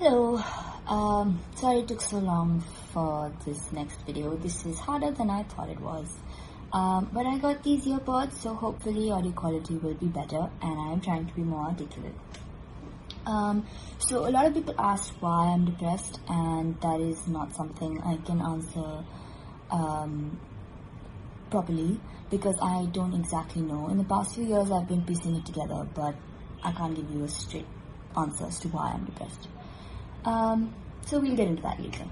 Hello, sorry it took so long for this next video. This is harder than I thought it was. But I got these earpods, so hopefully audio quality will be better and I am trying to be more articulate. So a lot of people ask why I'm depressed, and that is not something I can answer properly because I don't exactly know. In the past few years I've been piecing it together, but I can't give you a straight answer as to why I'm depressed. So we'll get into that later.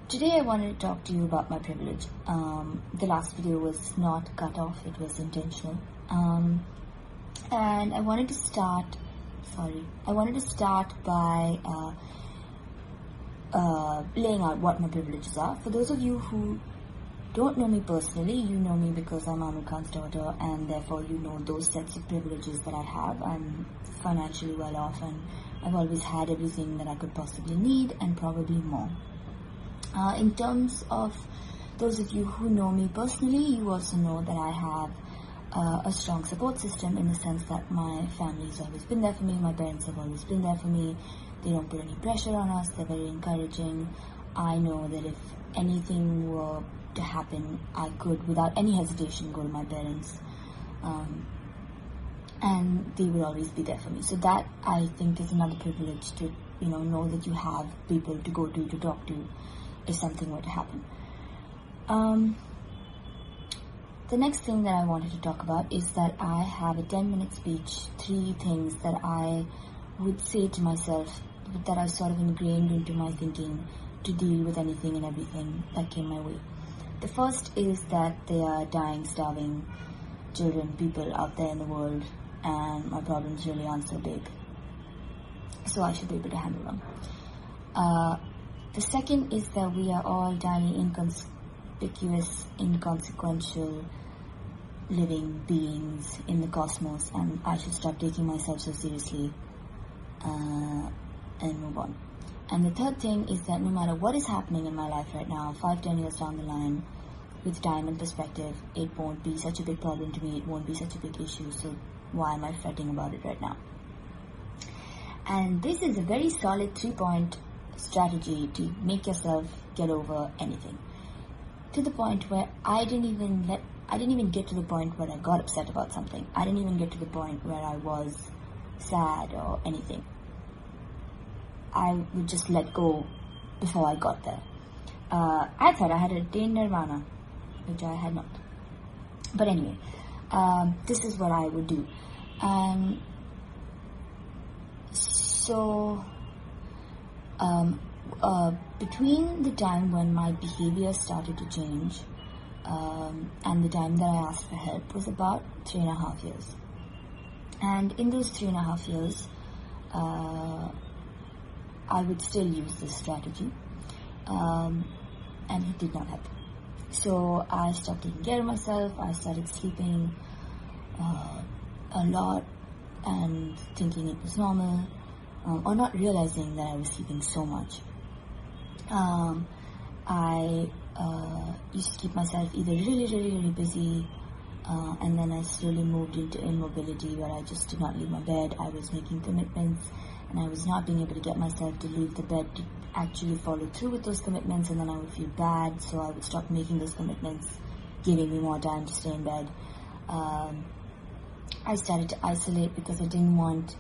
Today I wanted to talk to you about my privilege. The last video was not cut off, it was intentional. And I wanted to start by laying out what my privileges are. For those of you who don't know me personally, you know me because I'm Amir Khan's daughter, and therefore you know those sets of privileges that I have. I'm financially well off and I've always had everything that I could possibly need and probably more. In terms of those of you who know me personally, you also know that I have a strong support system, in the sense that my family's always been there for me, my parents have always been there for me. They don't put any pressure on us, they're very encouraging. I know that if anything were to happen, I could without any hesitation go to my parents, and they will always be there for me. So that, I think, is another privilege, to know that you have people to go to talk to if something were to happen. The next thing that I wanted to talk about is that I have a 10-minute speech, 3 things that I would say to myself that are sort of ingrained into my thinking to deal with anything and everything that came my way. The first is that there are dying, starving children, people out there in the world, and my problems really aren't so big, so I should be able to handle them. The second is that we are all tiny, inconspicuous, inconsequential living beings in the cosmos, and I should stop taking myself so seriously and move on. And the third thing is that no matter what is happening in my life right now, 5-10 years down the line, with time and perspective, it won't be such a big problem to me, it won't be such a big issue, so why am I fretting about it right now? And this is a very solid 3-point strategy to make yourself get over anything. To the point where I didn't even get to the point where I got upset about something. I didn't even get to the point where I was sad or anything. I would just let go before I got there. I thought I had attained nirvana, which I had not. But anyway, this is what I would do. So between the time when my behavior started to change and the time that I asked for help was about 3.5 years. And in those 3.5 years, I would still use this strategy, and it did not help. So I stopped taking care of myself, I started sleeping a lot and thinking it was normal, or not realizing that I was sleeping so much. I used to keep myself either really busy, and then I slowly moved into immobility, where I just did not leave my bed. I was making commitments and I was not being able to get myself to leave the bed to actually follow through with those commitments, and then I would feel bad, so I would stop making those commitments, giving me more time to stay in bed. I started to isolate because I didn't want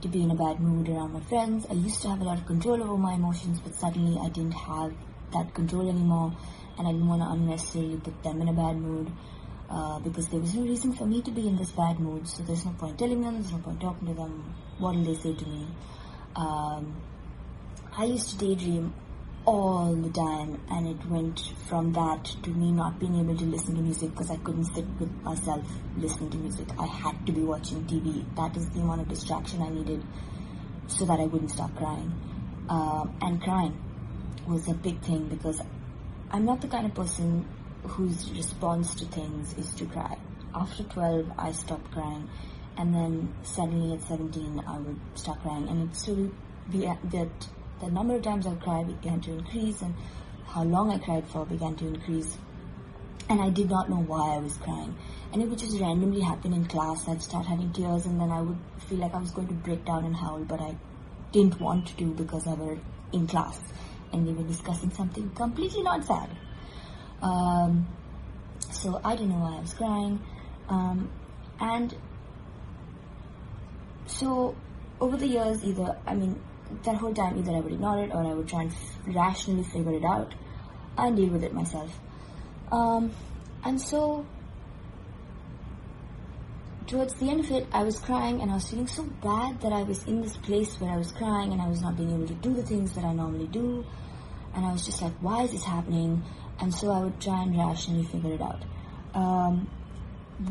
to be in a bad mood around my friends. I used to have a lot of control over my emotions, but suddenly I didn't have that control anymore, and I didn't want to unnecessarily put them in a bad mood, because there was no reason for me to be in this bad mood, so there's no point telling them, there's no point talking to them. What will they say to me? I used to daydream all the time, and it went from that to me not being able to listen to music because I couldn't sit with myself listening to music. I had to be watching TV. That is the amount of distraction I needed so that I wouldn't stop crying. And crying was a big thing because I'm not the kind of person whose response to things is to cry. After 12, I stopped crying, and then suddenly at 17, I would start crying, and it slowly that the number of times I cried began to increase, and how long I cried for began to increase, and I did not know why I was crying, and it would just randomly happen in class. I'd start having tears, and then I would feel like I was going to break down and howl, but I didn't want to because I were in class and we were discussing something completely not sad. So I didn't know why I was crying. And so over the years, that whole time, either I would ignore it or I would try and rationally figure it out and deal with it myself. And so towards the end of it, I was crying and I was feeling so bad that I was in this place where I was crying and I was not being able to do the things that I normally do. And I was just like, why is this happening? And so I would try and rationally figure it out.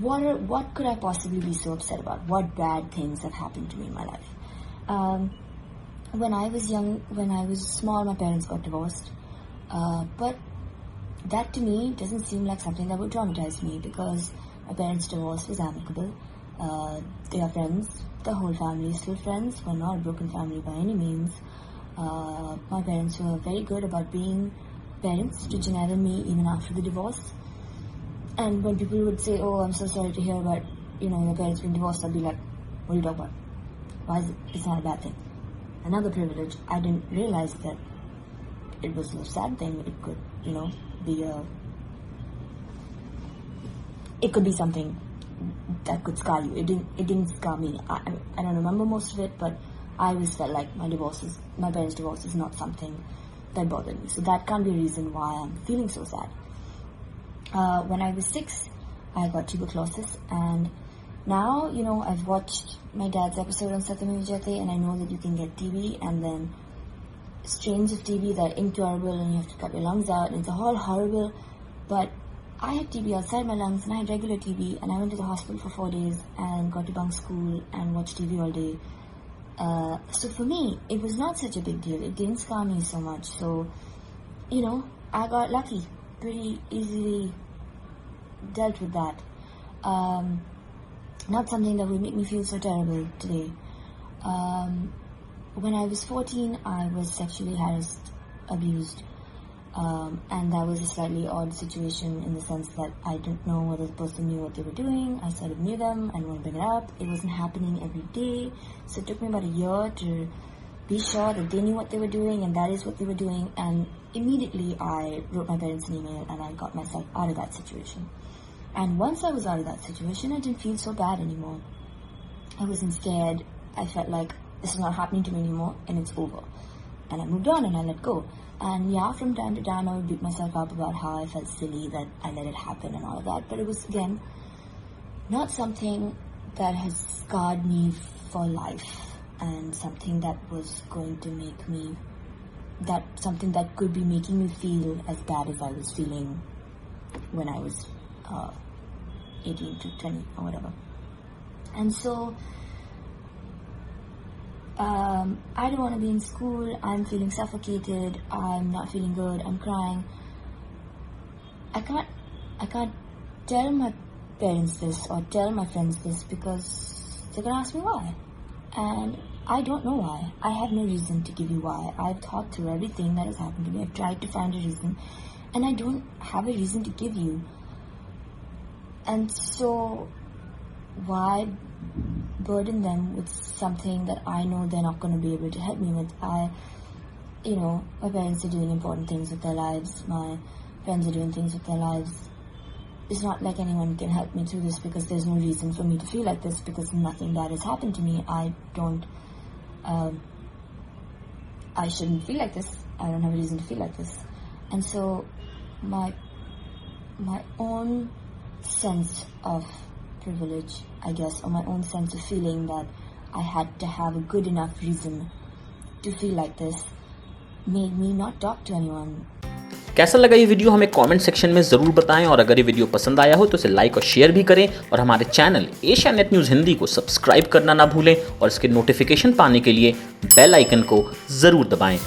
What could I possibly be so upset about? What bad things have happened to me in my life? When I was young, when I was small, my parents got divorced. But that to me doesn't seem like something that would traumatize me because my parents' divorce was amicable. They are friends. The whole family is still friends. We're not a broken family by any means. My parents were very good about being parents to Janelle and me even after the divorce. And when people would say, oh, I'm so sorry to hear about, your parents being divorced, I'd be like, what are you talking about? Why is it? It's not a bad thing. Another privilege, I didn't realize that it was a sad thing. It could, it could be something that could scar you. It didn't scar me. I don't remember most of it, but I always felt like my parents' divorce is not something that bothered me. So that can't be a reason why I'm feeling so sad. When I was 6, I got tuberculosis, and now, I've watched my dad's episode on Satyam Vijayate, and I know that you can get TB, and then strains of TB that are incurable, and you have to cut your lungs out, and it's all horrible. But I had TB outside my lungs, and I had regular TB, and I went to the hospital for 4 days, and got to bunk school, and watched TV all day. So for me, it was not such a big deal. It didn't scar me so much. So, I got lucky. Pretty easily dealt with that. Not something that would make me feel so terrible today. When I was 14, I was sexually harassed, abused, and that was a slightly odd situation in the sense that I didn't know whether the person knew what they were doing. I sort of knew them, I didn't want to bring it up. It wasn't happening every day, so it took me about a year to be sure that they knew what they were doing, and that is what they were doing. And immediately I wrote my parents an email and I got myself out of that situation. And once I was out of that situation, I didn't feel so bad anymore. I wasn't scared. I felt like this is not happening to me anymore and it's over. And I moved on and I let go. And yeah, from time to time I would beat myself up about how I felt silly that I let it happen and all of that. But it was, again, not something that has scarred me for life, and something that was going to make me, something that could be making me feel as bad as I was feeling when I was 18 to 20 or whatever. And so I don't want to be in school. I'm feeling suffocated. I'm not feeling good. I'm crying. I can't tell my parents this or tell my friends this because they're gonna ask me why. And I don't know why. I have no reason to give you why. I've thought through everything that has happened to me. I've tried to find a reason, and I don't have a reason to give you. And so why burden them with something that I know they're not going to be able to help me with? My parents are doing important things with their lives. My friends are doing things with their lives. It's not like anyone can help me through this because there's no reason for me to feel like this because nothing bad has happened to me. I shouldn't feel like this. I don't have a reason to feel like this. And so my own sense of privilege, I guess, or my own sense of feeling that I had to have a good enough reason to feel like this made me not talk to anyone. कैसा लगा ये video हमें comment section में ज़रूर बताएं, और अगर ये वीडियो पसंद आया हो तो इसे लाइक और शेयर भी करें, और हमारे channel Asia net news Hindi को सब्सक्राइब करना ना भूलें, और इसके नोटिफिकेशन पाने के लिए बेल आइकन को ज़रूर दबाएं।